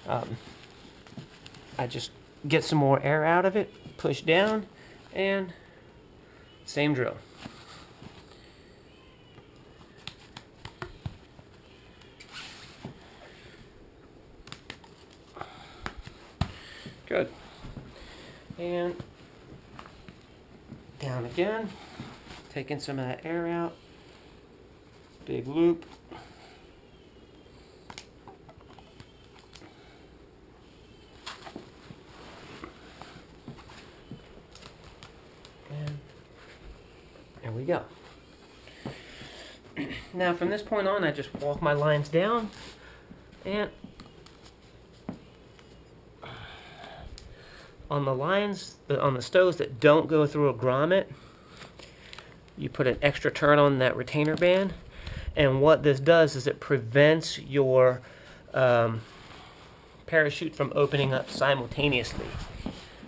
I just get some more air out of it, push down, and same drill. Good. And down again, taking some of that air out, big loop. And there we go. Now from this point on, I just walk my lines down, and on the lines, on the stoves that don't go through a grommet, you put an extra turn on that retainer band, and what this does is it prevents your parachute from opening up simultaneously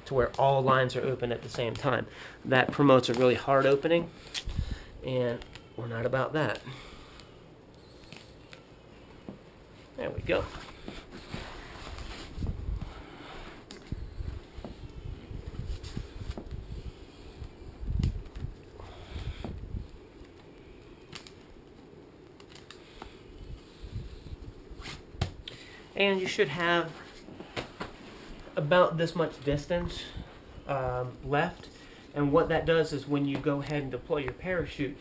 to where all lines are open at the same time. That promotes a really hard opening, and we're not about that. There we go. And you should have about this much distance left. And what that does is when you go ahead and deploy your parachute,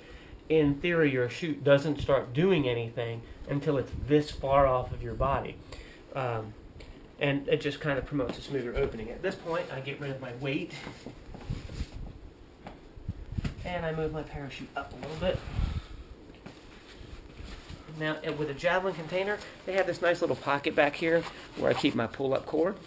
in theory your chute doesn't start doing anything until it's this far off of your body. And it just kind of promotes a smoother opening. At this point, I get rid of my weight. And I move my parachute up a little bit. Now, with a Javelin container, they have this nice little pocket back here where I keep my pull-up cord.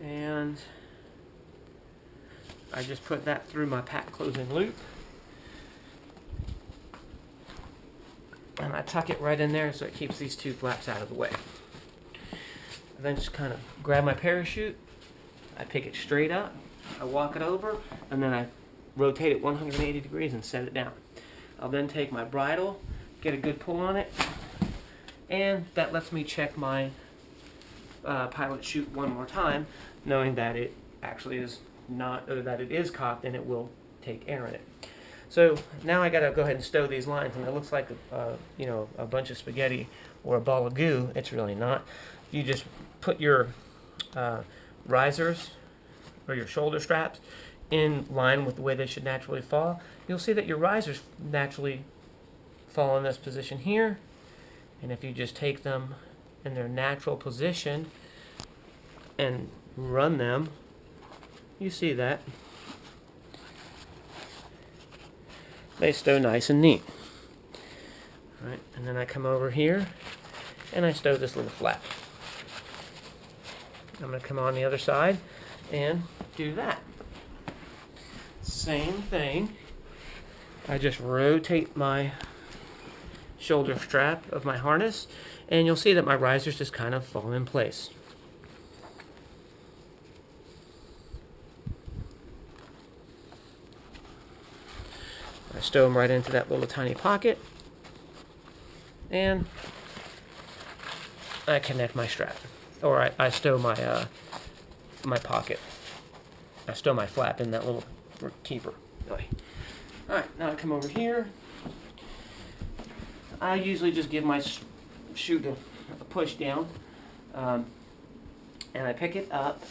And I just put that through my pack closing loop. And I tuck it right in there so it keeps these two flaps out of the way. And then just kind of grab my parachute, I pick it straight up, I walk it over, and then I rotate it 180 degrees and set it down. I'll then take my bridle, get a good pull on it, and that lets me check my pilot chute one more time, knowing that it actually is not, or that it is cocked and it will take air in it. So now I gotta go ahead and stow these lines, and it looks like a bunch of spaghetti or a ball of goo. It's really not. You just put your risers or your shoulder straps in line with the way they should naturally fall. You'll see that your risers naturally fall in this position here, and if you just take them in their natural position and run them, you see that they stow nice and neat. All right, and then I come over here and I stow this little flap. I'm going to come on the other side and do that. Same thing. I just rotate my shoulder strap of my harness, and you'll see that my risers just kind of fall in place. I stow them right into that little tiny pocket, and I connect my strap. Or I stow my my pocket. I stow my flap in that little keeper. Alright, now I come over here. I usually just give my chute a push down. And I pick it up,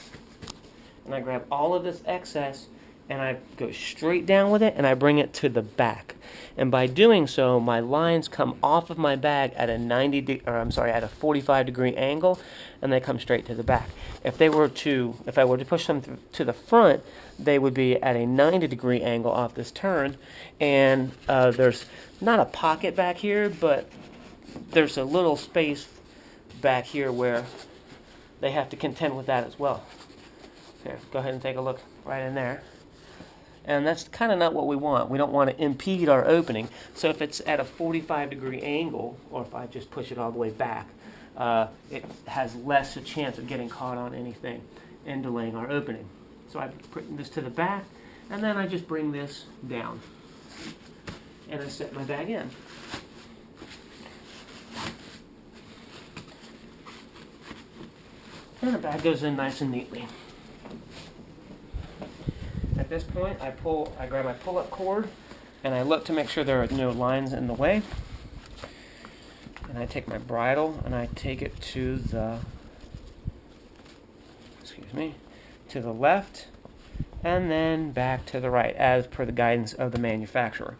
and I grab all of this excess, and I go straight down with it, and I bring it to the back. And by doing so, my lines come off of my bag at a 45 degree angle, and they come straight to the back. If I were to push them to the front, they would be at a 90 degree angle off this turn, and there's not a pocket back here, but there's a little space back here where they have to contend with that as well. Here, go ahead and take a look right in there. And that's kind of not what we want. We don't want to impede our opening. So if it's at a 45 degree angle, or if I just push it all the way back, it has less a chance of getting caught on anything and delaying our opening. So I put this to the back, And then I just bring this down. And I set my bag in. And the bag goes in nice and neatly. At this point, I grab my pull-up cord, and I look to make sure there are no lines in the way. And I take my bridle, and I take it to the, to the left, and then back to the right, as per the guidance of the manufacturer.